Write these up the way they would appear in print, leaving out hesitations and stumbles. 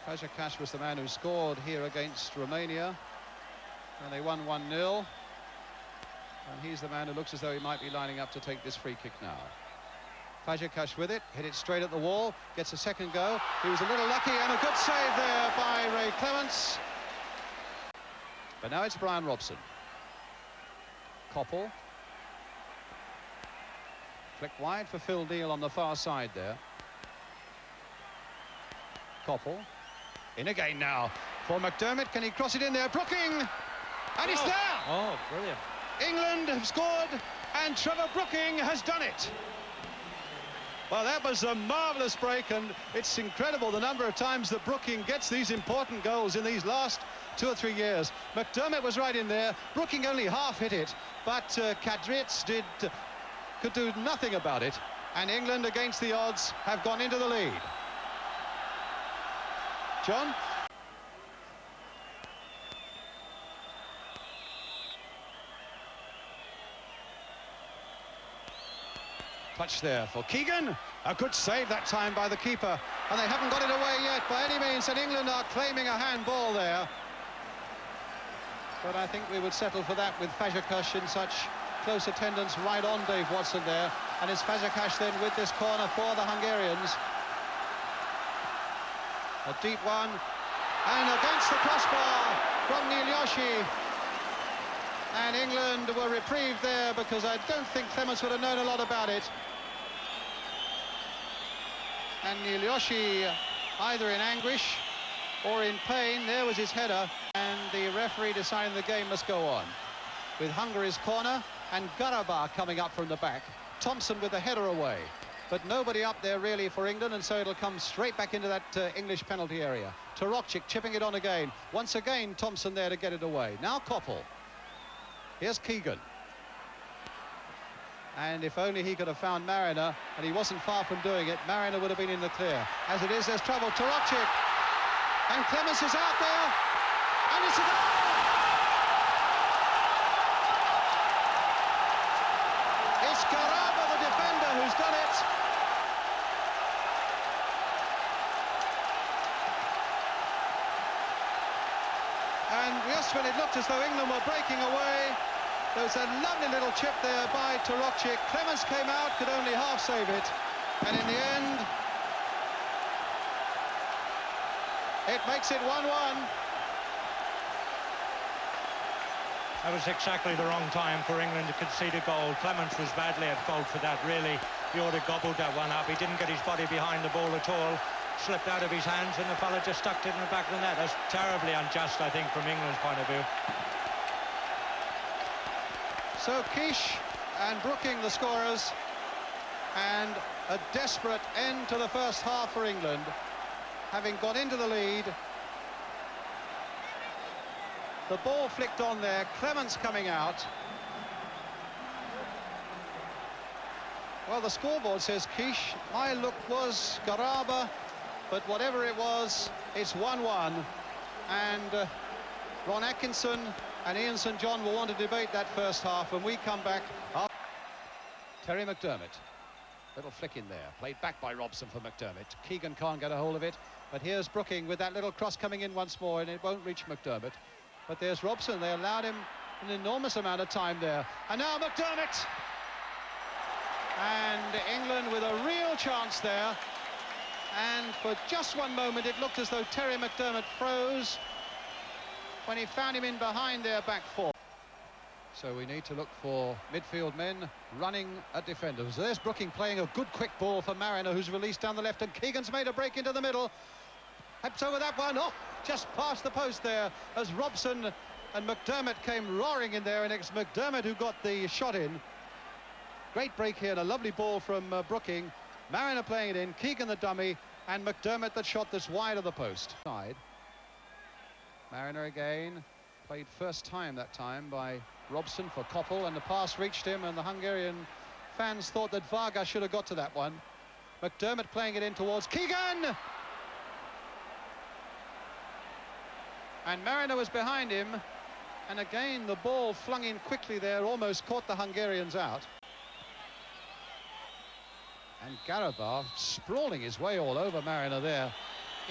Fazekas was the man who scored here against Romania, and they won 1-0. And he's the man who looks as though he might be lining up to take this free kick now. Fazekas with it, hit it straight at the wall, gets a second go. He was a little lucky, and a good save there by Ray Clements. But now it's Brian Robson. Koppel. Flick wide for Phil Neal on the far side there. Koppel. In again now for McDermott. Can he cross it in there? Brooking! And it's there! Oh, brilliant. England have scored, and Trevor Brooking has done it. Well, that was a marvellous break, and it's incredible the number of times that Brooking gets these important goals in these last 2 or 3 years. McDermott was right in there. Brooking only half hit it, but Kadric could do nothing about it, and England, against the odds, have gone into the lead. John? Touch there for Keegan. A good save that time by the keeper, and they haven't got it away yet by any means, and England are claiming a handball there. But I think we would settle for that with Fazekas in such close attendance right on Dave Watson there. And it's Fazekas then with this corner for the Hungarians. A deep one, and against the crossbar from Nilioshi. And England were reprieved there, because I don't think Clements would have known a lot about it. And Nilioshi, either in anguish or in pain, there was his header, and the referee deciding the game must go on. With Hungary's corner and Garabah coming up from the back. Thompson with the header away, but nobody up there really for England, and so it'll come straight back into that English penalty area. Torokcic chipping it on again. Once again, Thompson there to get it away. Now Koppel. Here's Keegan. And if only he could have found Mariner, and he wasn't far from doing it, Mariner would have been in the clear. As it is, there's trouble. Torokcic. And Clements is out there. And it's a goal! It's Garabah, the defender, who's done it. And just when it looked as though England were breaking away, there was a lovely little chip there by Torokcic. Clements came out, could only half save it. And in the end, it makes it 1-1. That was exactly the wrong time for England to concede a goal. Clements was badly at fault for that, really. He ought to gobbled that one up. He didn't get his body behind the ball at all. Slipped out of his hands, and the fella just stuck it in the back of the net. That's terribly unjust, I think, from England's point of view. So Quiche and Brooking the scorers, and a desperate end to the first half for England, having got into the lead. The ball flicked on there, Clements coming out. Well, the scoreboard says Quiche. My look was Garabah, but whatever it was, it's 1-1. And Ron Atkinson and Ian St John will want to debate that first half when we come back. Terry McDermott. Little flick in there, played back by Robson for McDermott. Keegan can't get a hold of it, but here's Brooking with that little cross coming in once more, and it won't reach McDermott. But there's Robson. They allowed him an enormous amount of time there. And now McDermott! And England with a real chance there. And for just one moment, it looked as though Terry McDermott froze when he found him in behind their back four. So we need to look for midfield men running at defenders. There's Brooking playing a good quick ball for Mariner, who's released down the left, and Keegan's made a break into the middle. Heads over that one. Oh, just past the post there as Robson and McDermott came roaring in there, and it's McDermott who got the shot in. Great break here, and a lovely ball from Brooking. Mariner playing it in, Keegan the dummy, and McDermott that shot that's wide of the post. Mariner again, played first time that time by Robson for Koppel, and the pass reached him, and the Hungarian fans thought that Varga should have got to that one. McDermott playing it in towards Keegan! And Mariner was behind him, and again the ball flung in quickly there, almost caught the Hungarians out. And Garabah sprawling his way all over Mariner there.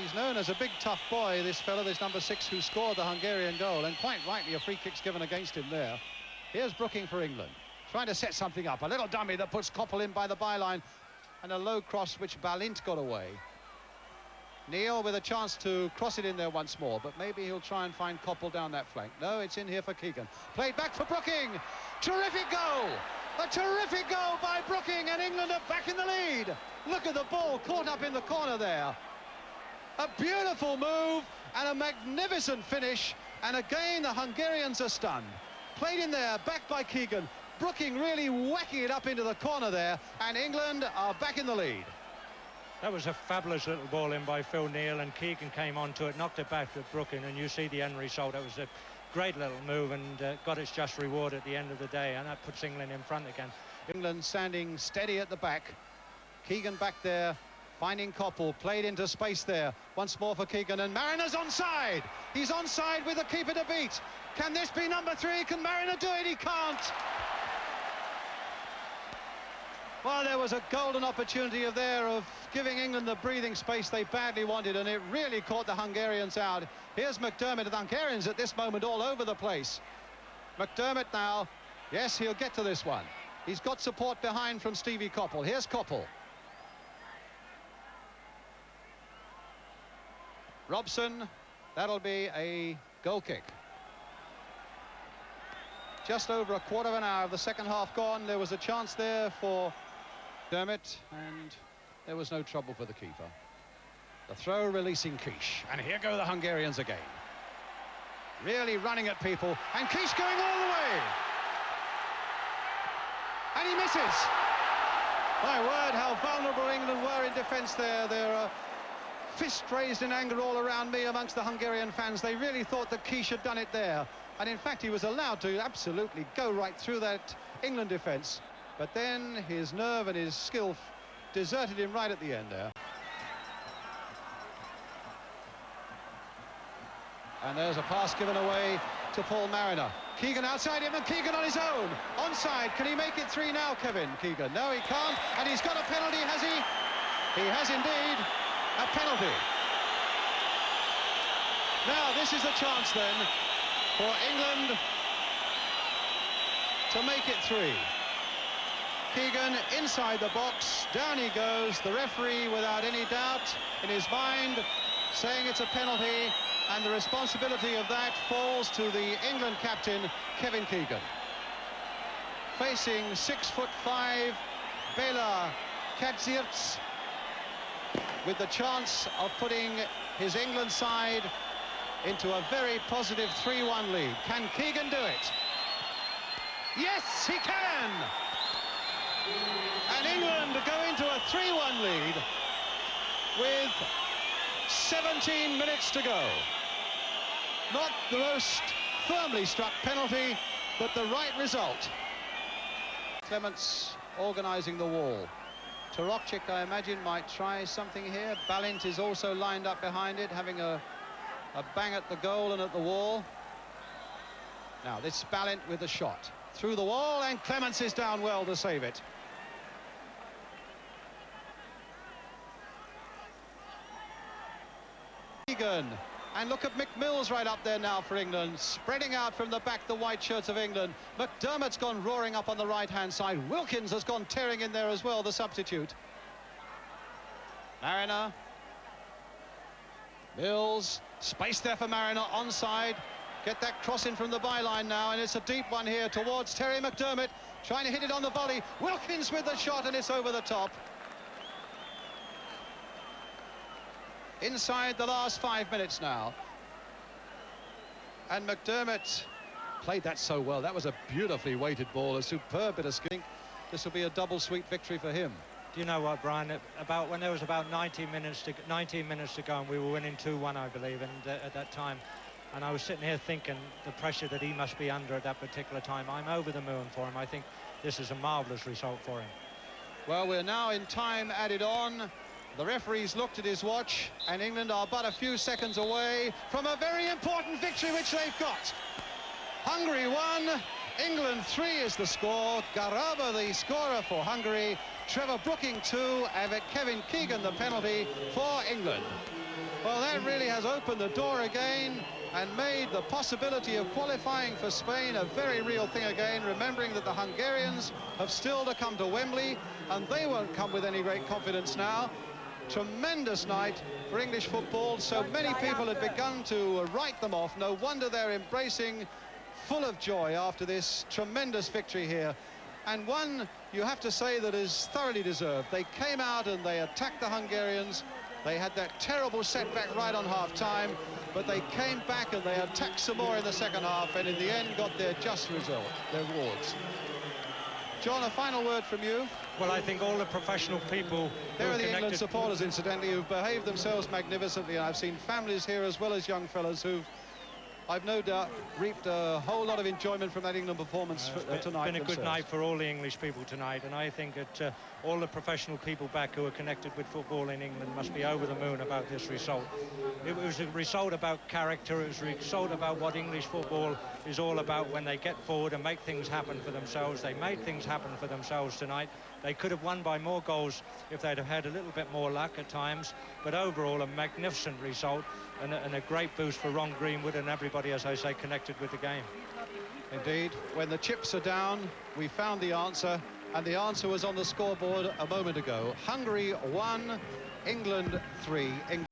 He's known as a big tough boy, this fellow, this number 6 who scored the Hungarian goal, and quite rightly a free kick's given against him there. Here's Brooking for England, trying to set something up. A little dummy that puts Koppel in by the byline, and a low cross which Balint got away. Neil with a chance to cross it in there once more, but maybe he'll try and find Koppel down that flank. No, it's in here for Keegan. Played back for Brooking. Terrific goal! A terrific goal by Brooking, and England are back in the lead. Look at the ball caught up in the corner there. A beautiful move and a magnificent finish, and again the Hungarians are stunned. Played in there, back by Keegan. Brooking really whacking it up into the corner there, and England are back in the lead. That was a fabulous little ball in by Phil Neal, and Keegan came onto it, knocked it back to Brooking, and you see the end result. That was a great little move, and got its just reward at the end of the day, and that puts England in front again. England standing steady at the back. Keegan back there, finding Koppel, played into space there. Once more for Keegan, and Mariner's onside. He's onside with the keeper to beat. Can this be number 3? Can Mariner do it? He can't. Well, there was a golden opportunity of giving England the breathing space they badly wanted, and it really caught the Hungarians out. Here's McDermott. The Hungarians at this moment all over the place. McDermott now, yes, he'll get to this one. He's got support behind from Stevie Koppel. Here's Koppel. Robson, that'll be a goal kick. Just over a quarter of an hour of the second half gone. There was a chance there for Dermot, and there was no trouble for the keeper. The throw releasing Kish, and here go the Hungarians again. Really running at people, and Kish going all the way. And he misses. My word, how vulnerable England were in defence there. There are fists raised in anger all around me amongst the Hungarian fans. They really thought that Kish had done it there. And in fact, he was allowed to absolutely go right through that England defence. But then his nerve and his skill deserted him right at the end there. And there's a pass given away to Paul Mariner. Keegan outside him, and Keegan on his own. Onside. Can he make it 3 now, Kevin? Keegan. No, he can't. And he's got a penalty, has he? He has indeed. A penalty. Now, this is a chance then for England to make it 3. Keegan inside the box, down he goes. The referee, without any doubt in his mind, saying it's a penalty, and the responsibility of that falls to the England captain, Kevin Keegan. Facing 6'5", Bela Kadzierz, with the chance of putting his England side into a very positive 3-1 lead. Can Keegan do it? Yes, he can! And England go into a 3-1 lead with 17 minutes to go. Not the most firmly struck penalty, but the right result. Clements organising the wall. Torokchik, I imagine, might try something here. Balint is also lined up behind it, having a bang at the goal and at the wall. Now, this Balint with the shot. Through the wall, and Clements is down well to save it. Keegan. And look at McMills right up there now for England, spreading out from the back the white shirts of England. McDermott's gone roaring up on the right-hand side. Wilkins has gone tearing in there as well, the substitute. Mariner. Mills. Space there for Mariner, onside. Get that cross in from the byline now, and it's a deep one here towards Terry McDermott. Trying to hit it on the volley. Wilkins with the shot, and it's over the top. Inside the last 5 minutes now. And McDermott played that so well. That was a beautifully weighted ball, a superb bit of skiing. This will be a double sweep victory for him. Do you know what, Brian? When there was about 19 minutes to go, and we were winning 2-1, I believe, and at that time, and I was sitting here thinking the pressure that he must be under at that particular time. I'm over the moon for him. I think this is a marvellous result for him. Well, we're now in time added on. The referee's looked at his watch, and England are but a few seconds away from a very important victory which they've got. Hungary 1, England 3 is the score. Garaba the scorer for Hungary. Trevor Brooking 2, and Kevin Keegan the penalty for England. Well, that really has opened the door again and made the possibility of qualifying for Spain a very real thing again, remembering that the Hungarians have still to come to Wembley, and they won't come with any great confidence now. Tremendous night for English football. So many people had begun to write them off. No wonder they're embracing, full of joy after this tremendous victory here. And one, you have to say, that is thoroughly deserved. They came out and they attacked the Hungarians. They had that terrible setback right on half-time, but they came back and they attacked some more in the second half, and in the end got their just result, their rewards. John, a final word from you. Well, I think all the professional people... There are the England supporters, incidentally, who've behaved themselves magnificently. I've seen families here as well as young fellas who've, I've no doubt, reaped a whole lot of enjoyment from that England performance tonight. It's been a good night for all the English people tonight, and I think that all the professional people back who are connected with football in England must be over the moon about this result. It was a result about character. It was a result about what English football is all about when they get forward and make things happen for themselves. They made things happen for themselves tonight. They could have won by more goals if they'd have had a little bit more luck at times, but overall a magnificent result and a great boost for Ron Greenwood and everybody, as I say, connected with the game. Indeed, when the chips are down, we found the answer, and the answer was on the scoreboard a moment ago. Hungary 1, England 3.